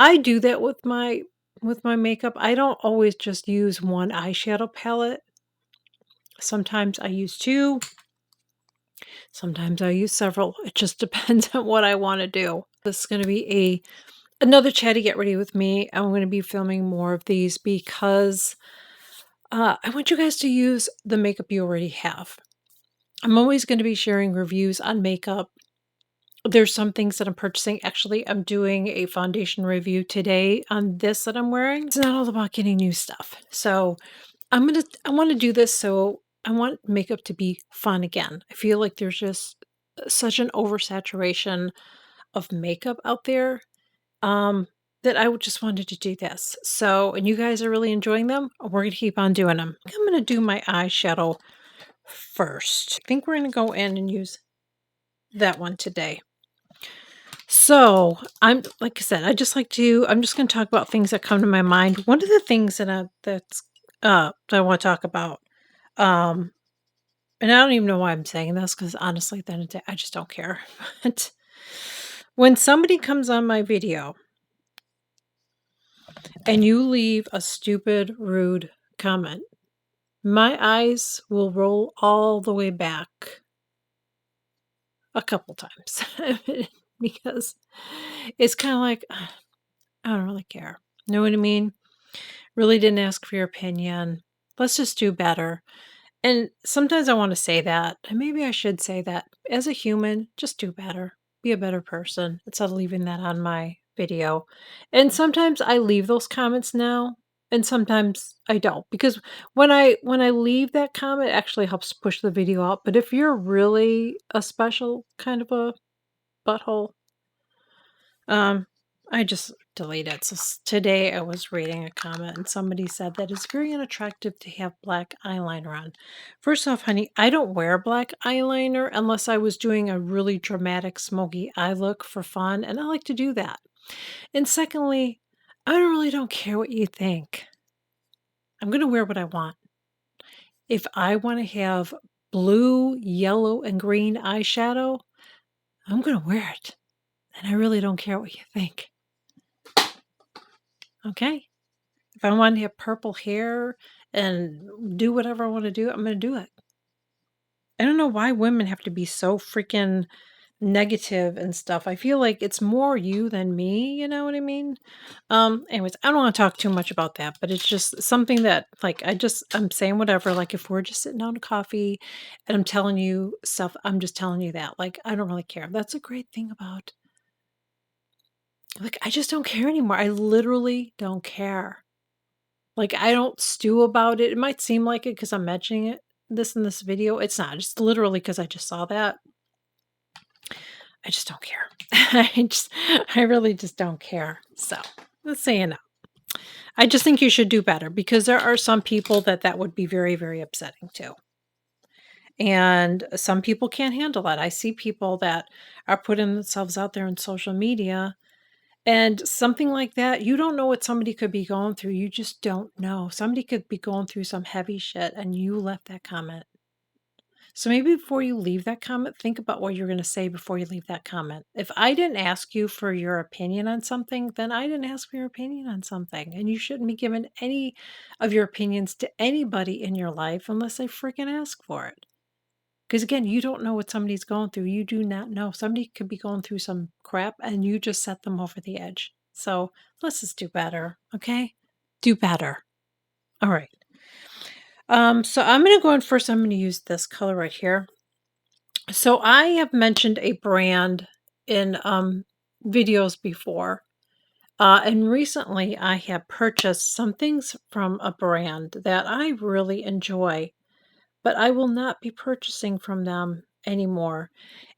I do that with my makeup. I don't always just use one eyeshadow palette. Sometimes I use 2, sometimes I use several. It just depends on what I wanna do. This is gonna be another chatty get ready with me. I'm gonna be filming more of these because, I want you guys to use the makeup you already have. I'm always gonna be sharing reviews on makeup. There's some things that I'm purchasing. Actually, I'm doing a foundation review today on this that I'm wearing. It's not all about getting new stuff. So I want to do this. So I want makeup to be fun again. I feel like there's just such an oversaturation of makeup out there, um, that I would just wanted to do this. So, and you guys are really enjoying them. We're gonna keep on doing them. I'm gonna do my eyeshadow first. I think we're gonna go in and use that one today. So, I'm like I said, I'm just gonna talk about things that come to my mind. One of the things that I want to talk about, um, and I don't even know why I'm saying this because honestly, at the end of the day, I just don't care. But when somebody comes on my video and you leave a stupid, rude comment, my eyes will roll all the way back a couple times because it's kind of like I don't really care. Know what I mean? Really didn't ask for your opinion. Let's just do better. And sometimes I want to say that, and maybe I should say that as a human, just do better. Be a better person instead of leaving that on my video. And sometimes I leave those comments now, and sometimes I don't because when I leave that comment, it actually helps push the video out. But if you're really a special kind of a butthole, um, I just delete it. So today I was reading a comment and somebody said that it's very unattractive to have black eyeliner on. First off, honey, I don't wear black eyeliner unless I was doing a really dramatic smoky eye look for fun, and I like to do that. And secondly, I really don't care what you think. I'm going to wear what I want. If I want to have blue, yellow, and green eyeshadow, I'm going to wear it. And I really don't care what you think. Okay? If I want to have purple hair and do whatever I want to do, I'm going to do it. I don't know why women have to be so freaking negative and stuff. I feel like it's more you than me, you know what I mean? Anyways, I don't want to talk too much about that, but it's just something that like I'm saying whatever, like if we're just sitting down to coffee and I'm telling you stuff, I'm just telling you that. Like I don't really care. That's a great thing about like I just don't care anymore. I literally don't care. Like, I don't stew about it. It might seem like it because 'cause I'm mentioning this in this video. It's not. It's literally because I just saw that. I just don't care. I really just don't care. So, let's say no. I just think you should do better because there are some people that would be very, very upsetting to. And some people can't handle that. I see people that are putting themselves out there on social media. And something like that, you don't know what somebody could be going through. You just don't know. Somebody could be going through some heavy shit and you left that comment. So maybe before you leave that comment, think about what you're going to say before you leave that comment. If I didn't ask you for your opinion on something, then I didn't ask for your opinion on something. And you shouldn't be giving any of your opinions to anybody in your life unless they freaking ask for it. Because again, you don't know what somebody's going through. You do not know. Somebody could be going through some crap and you just set them over the edge. So let's just do better. Okay? Do better. All right. So I'm gonna go in first. I'm gonna use this color right here. So I have mentioned a brand in videos before. And recently I have purchased some things from a brand that I really enjoy, but I will not be purchasing from them anymore.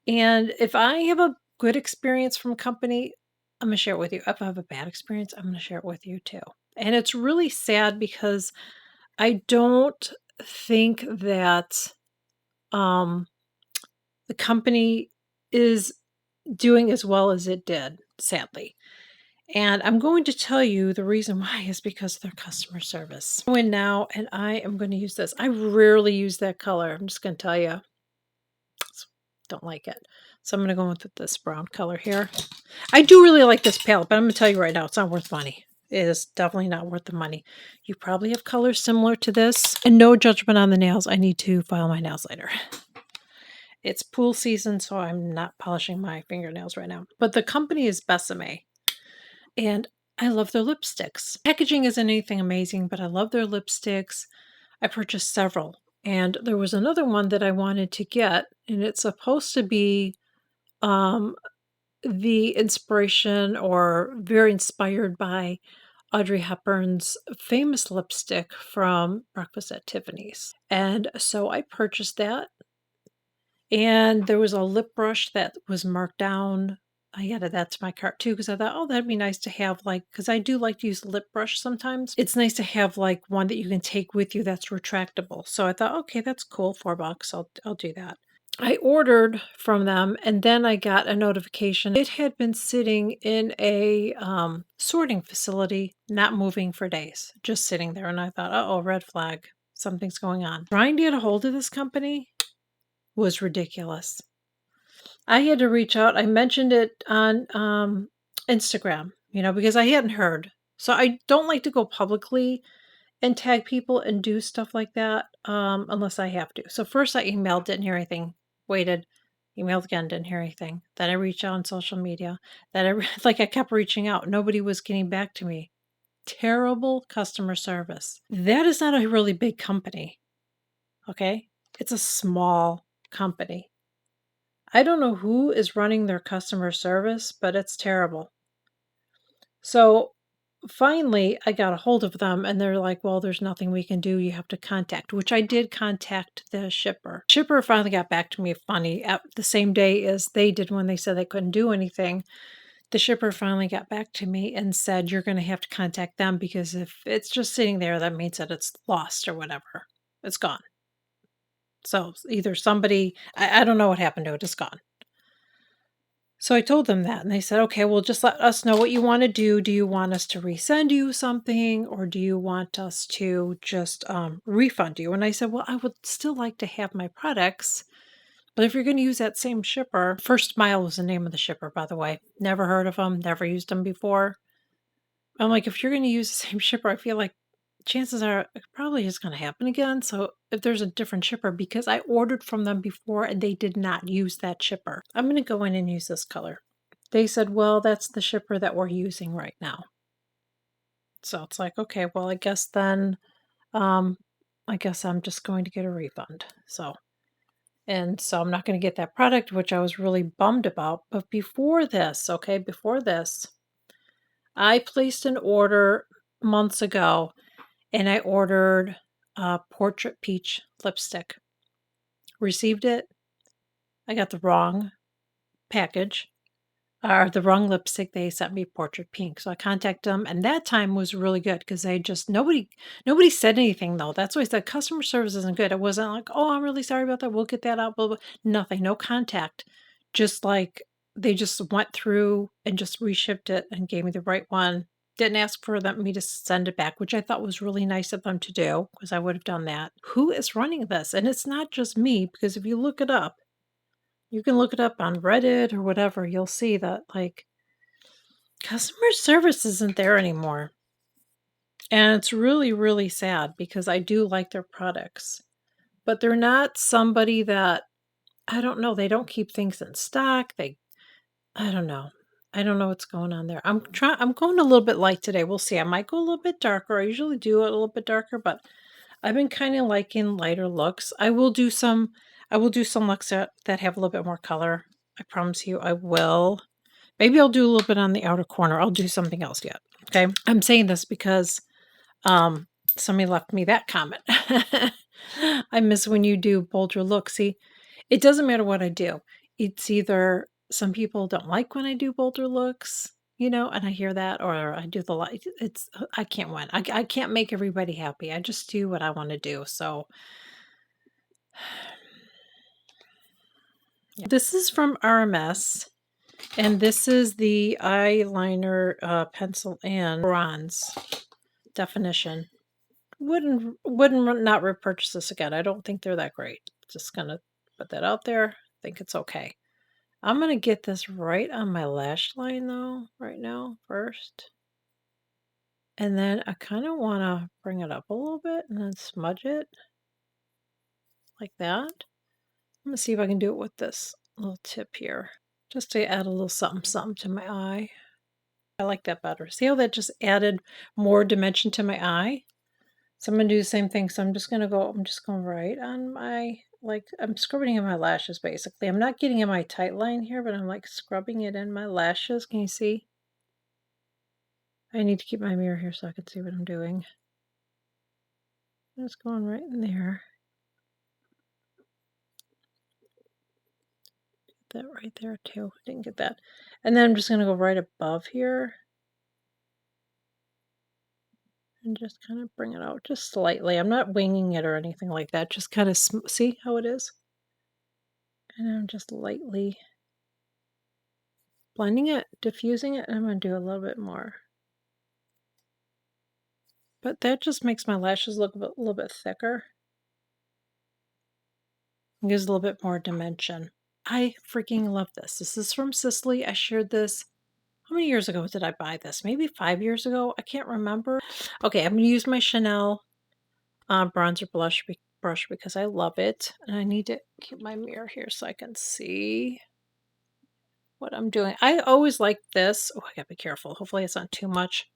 And if I have a good experience from a company, I'm gonna share it with you. If I have a bad experience, I'm gonna share it with you too. And it's really sad because I don't think that um, the company is doing as well as it did, sadly. And I'm going to tell you the reason why is because of their customer service. Go in now, and I am going to use this. I rarely use that color. I'm just going to tell you, don't like it. So I'm going to go with this brown color here. I do really like this palette, but I'm going to tell you right now, it's not worth money. It is definitely not worth the money. You probably have colors similar to this. And no judgment on the nails. I need to file my nails later. It's pool season, so I'm not polishing my fingernails right now. But the company is Besame. And I love their lipsticks. Packaging isn't anything amazing, but I love their lipsticks. I purchased several. And there was another one that I wanted to get. And it's supposed to be the inspiration or very inspired by Audrey Hepburn's famous lipstick from Breakfast at Tiffany's. And so I purchased that. And there was a lip brush that was marked down. I added that to my cart too because I thought, oh, that'd be nice to have, like, because I do like to use lip brush sometimes. It's nice to have like one that you can take with you that's retractable. So I thought, okay, that's cool, $4. I'll do that. I ordered from them and then I got a notification. It had been sitting in a sorting facility, not moving for days, just sitting there. And I thought, oh, red flag, something's going on. Trying to get a hold of this company was ridiculous. I had to reach out. I mentioned it on Instagram, because I hadn't heard. So I don't like to go publicly and tag people and do stuff like that unless I have to. So first I emailed, didn't hear anything. Waited, emailed again, didn't hear anything. Then I reached out on social media. Then I kept reaching out. Nobody was getting back to me. Terrible customer service. That is not a really big company. Okay? It's a small company. I don't know who is running their customer service, but it's terrible. So finally, I got a hold of them and they're like, well, there's nothing we can do. You have to contact, which I did contact the shipper. Shipper finally got back to me funny at the same day as they did when they said they couldn't do anything. The shipper finally got back to me and said, you're going to have to contact them because if it's just sitting there, that means that it's lost or whatever. It's gone. So either somebody, I don't know what happened to it. It's gone. So I told them that and they said, okay, well, just let us know what you want to do. Do you want us to resend you something or do you want us to just refund you? And I said, well, I would still like to have my products, but if you're going to use that same shipper, First Mile was the name of the shipper, by the way. Never heard of them, never used them before. I'm like, if you're going to use the same shipper, I feel like chances are it probably is going to happen again. So if there's a different shipper, because I ordered from them before and they did not use that shipper, I'm going to go in and use this color. They said, well, that's the shipper that we're using right now. So it's like, okay, well, I guess then, I guess I'm just going to get a refund. So I'm not going to get that product, which I was really bummed about. But before this, I placed an order months ago and I ordered a Portrait Peach lipstick. Received it. I got the wrong package, or the wrong lipstick. They sent me Portrait Pink. So I contacted them, and that time was really good because they just, nobody said anything though. That's why I said customer service isn't good. It wasn't like, oh, I'm really sorry about that. We'll get that out. Blah, blah. Nothing, no contact. Just like they just went through and just reshipped it and gave me the right one. Didn't ask for me to send it back, which I thought was really nice of them to do because I would have done that. Who is running this? And it's not just me, because if you look it up, you can look it up on Reddit or whatever, you'll see that like customer service isn't there anymore. And it's really, really sad because I do like their products, but they're not somebody that, I don't know, they don't keep things in stock. I don't know. I don't know what's going on there. I'm going a little bit light today. We'll see. I might go a little bit darker. I usually do it a little bit darker, but I've been kind of liking lighter looks. I will do some looks that have a little bit more color. I promise you I will. Maybe I'll do a little bit on the outer corner. I'll do something else yet. Okay. I'm saying this because somebody left me that comment. I miss when you do bolder looks. See, it doesn't matter what I do. It's either some people don't like when I do bolder looks, and I hear that, or I do the light. I can't win. I can't make everybody happy. I just do what I want to do. So yeah. This is from RMS, and this is the eyeliner pencil and bronze definition. Wouldn't not repurchase this again. I don't think they're that great. Just gonna put that out there. I think it's okay. I'm going to get this right on my lash line though, right now, first. And then I kind of want to bring it up a little bit and then smudge it like that. I'm going to see if I can do it with this little tip here, just to add a little something something to my eye. I like that better. See how that just added more dimension to my eye? So I'm going to do the same thing. So I'm just going right on my, like, I'm scrubbing in my lashes basically. I'm not getting in my tight line here, but I'm like scrubbing it in my lashes. Can you see? I need to keep my mirror here so I can see what I'm doing. It's going right in there. Get that right there too. Didn't get that. And then I'm just going to go right above here. And just kind of bring it out just slightly. I'm not winging it or anything like that. Just kind of see how it is? And I'm just lightly blending it, diffusing it, and I'm going to do a little bit more. But that just makes my lashes look a little bit thicker. It gives a little bit more dimension. I freaking love this. This is from Sisley. I shared this. How many years ago did I buy this? Maybe 5 years ago? I can't remember. Okay, I'm going to use my Chanel bronzer brush because I love it. And I need to keep my mirror here so I can see what I'm doing. I always like this. Oh, I gotta be careful. Hopefully it's not too much.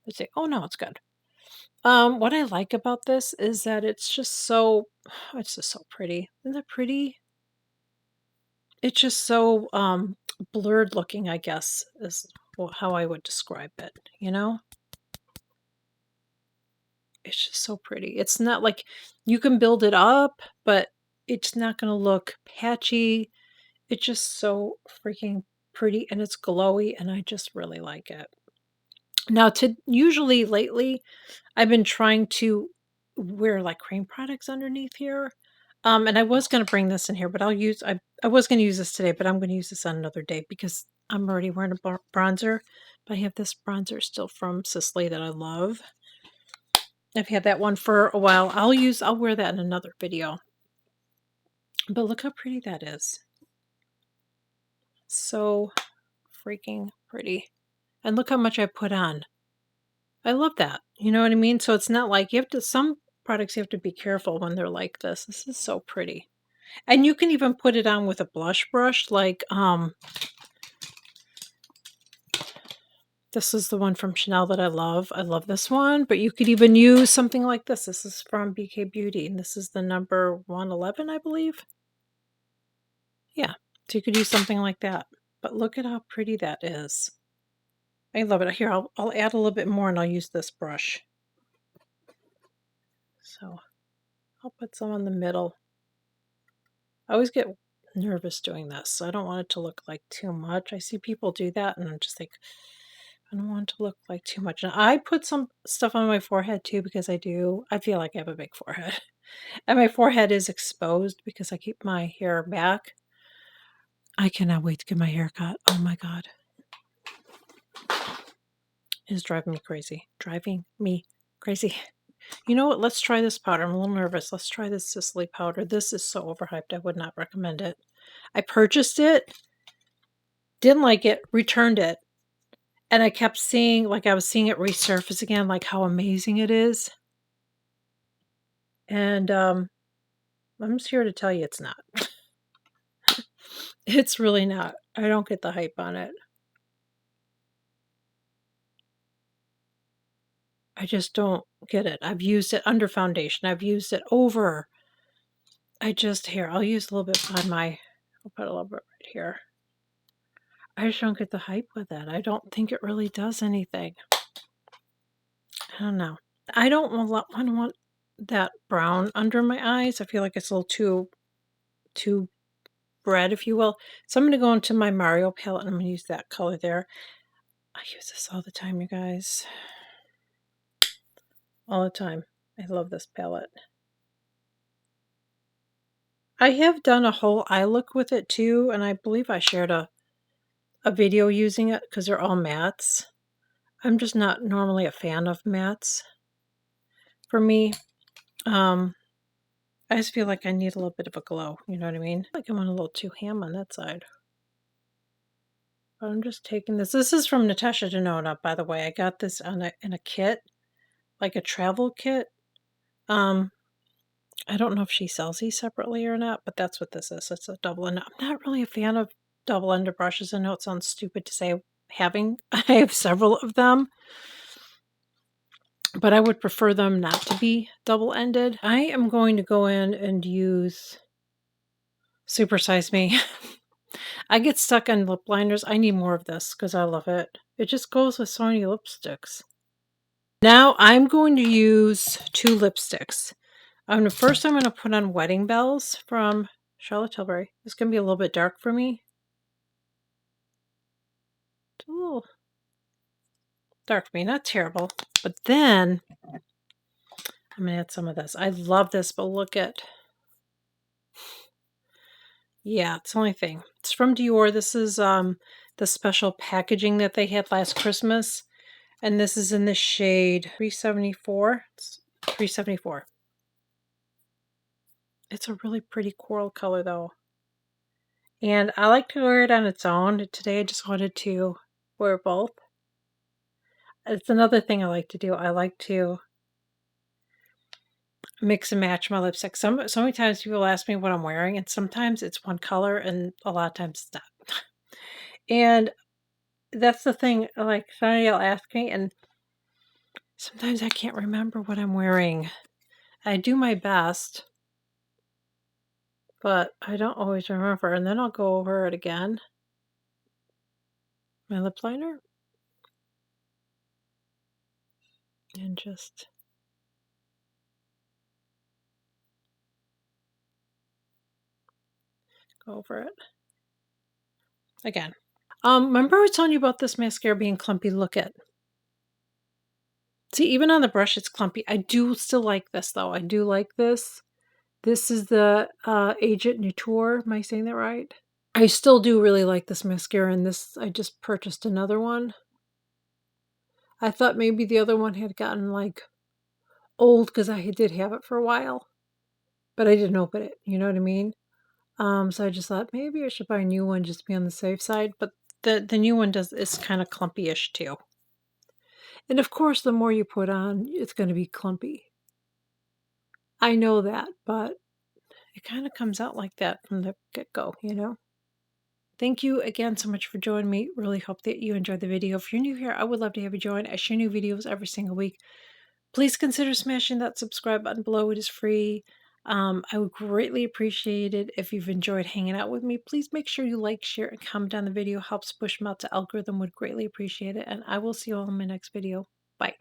Let's see. Oh no, it's good. What I like about this is that it's just so pretty. Isn't that pretty? It's just so blurred looking, I guess, is how I would describe it, you know? It's just so pretty. It's not like you can build it up, but it's not going to look patchy. It's just so freaking pretty and it's glowy and I just really like it. Now usually lately I've been trying to wear like cream products underneath here. And I was going to bring this in here, but I was going to use this today, but I'm going to use this on another day because I'm already wearing a bronzer. But I have this bronzer still from Sisley that I love. I've had that one for a while. I'll wear that in another video. But look how pretty that is. So freaking pretty. And look how much I put on. I love that. You know what I mean? So it's not like some products you have to be careful when they're like this. This is so pretty. And you can even put it on with a blush brush like this is the one from Chanel that I love. I love this one, but you could even use something like this. This is from BK Beauty and this is the number 111, I believe. Yeah. So you could use something like that. But look at how pretty that is. I love it. Here, I'll add a little bit more and I'll use this brush. So I'll put some in the middle. I always get nervous doing this. So I don't want it to look like too much. I see people do that and I'm just like, I don't want it to look like too much. And I put some stuff on my forehead too because I feel like I have a big forehead. And my forehead is exposed because I keep my hair back. I cannot wait to get my hair cut. Oh my God. It's driving me crazy. Driving me crazy. You know what? Let's try this powder. I'm a little nervous. Let's try this Sisley powder. This is so overhyped. I would not recommend it. I purchased it, didn't like it, returned it. And I kept seeing, like I was seeing it resurface again, like how amazing it is. And I'm just here to tell you it's not. It's really not. I don't get the hype on it. I just don't get it. I've used it under foundation. I've used it over. I'll use a little bit on I'll put a little bit right here. I just don't get the hype with it. I don't think it really does anything. I don't know. I don't want that brown under my eyes. I feel like it's a little too red, if you will. So I'm going to go into my Mario palette and I'm going to use that color there. I use this all the time, you guys. All the time. I love this palette. I have done a whole eye look with it too, and I believe I shared a video using it because they're all mattes. I'm just not normally a fan of mattes. For me, I just feel like I need a little bit of a glow, you know what I mean? Like I went a little too ham on that side. But I'm just taking this. This is from Natasha Denona, by the way. I got this in a kit, like a travel kit. I don't know if she sells these separately or not, but that's what this is. It's a double end. I'm not really a fan of double-ended brushes. I know it sounds stupid to say having. I have several of them, but I would prefer them not to be double-ended. I am going to go in and use Super Size Me. I get stuck on lip liners. I need more of this because I love it. It just goes with so many lipsticks. Now I'm going to use 2 lipsticks. First I'm going to put on Wedding Bells from Charlotte Tilbury. It's going to be a little bit dark for me. It's a little dark for me, not terrible. But then I'm going to add some of this. I love this, but look at... Yeah, it's the only thing. It's from DIOR. This is the special packaging that they had last Christmas. And this is in the shade 374. It's 374. It's a really pretty coral color, though. And I like to wear it on its own. Today I just wanted to wear both. It's another thing I like to do. I like to mix and match my lipstick. So many times people ask me what I'm wearing, and sometimes it's one color, and a lot of times it's not. And that's the thing. Like, somebody will ask me, and sometimes I can't remember what I'm wearing. I do my best, but I don't always remember. And then I'll go over it again. My lip liner. And just go over it again. Remember I was telling you about this mascara being clumpy? Look at. See, even on the brush, it's clumpy. I do still like this, though. I do like this. This is the Agent Nouture. Am I saying that right? I still do really like this mascara, and this, I just purchased another one. I thought maybe the other one had gotten, like, old because I did have it for a while. But I didn't open it, you know what I mean? So I just thought maybe I should buy a new one just to be on the safe side. But the new one is kind of clumpy-ish, too. And of course, the more you put on, it's going to be clumpy. I know that, but it kind of comes out like that from the get-go, you know? Thank you again so much for joining me. Really hope that you enjoyed the video. If you're new here, I would love to have you join. I share new videos every single week. Please consider smashing that subscribe button below. It is free. I would greatly appreciate it if you've enjoyed hanging out with me. Please make sure you like, share, and comment on the video. Helps push them out to algorithm. Would greatly appreciate it. And I will see you all in my next video. Bye.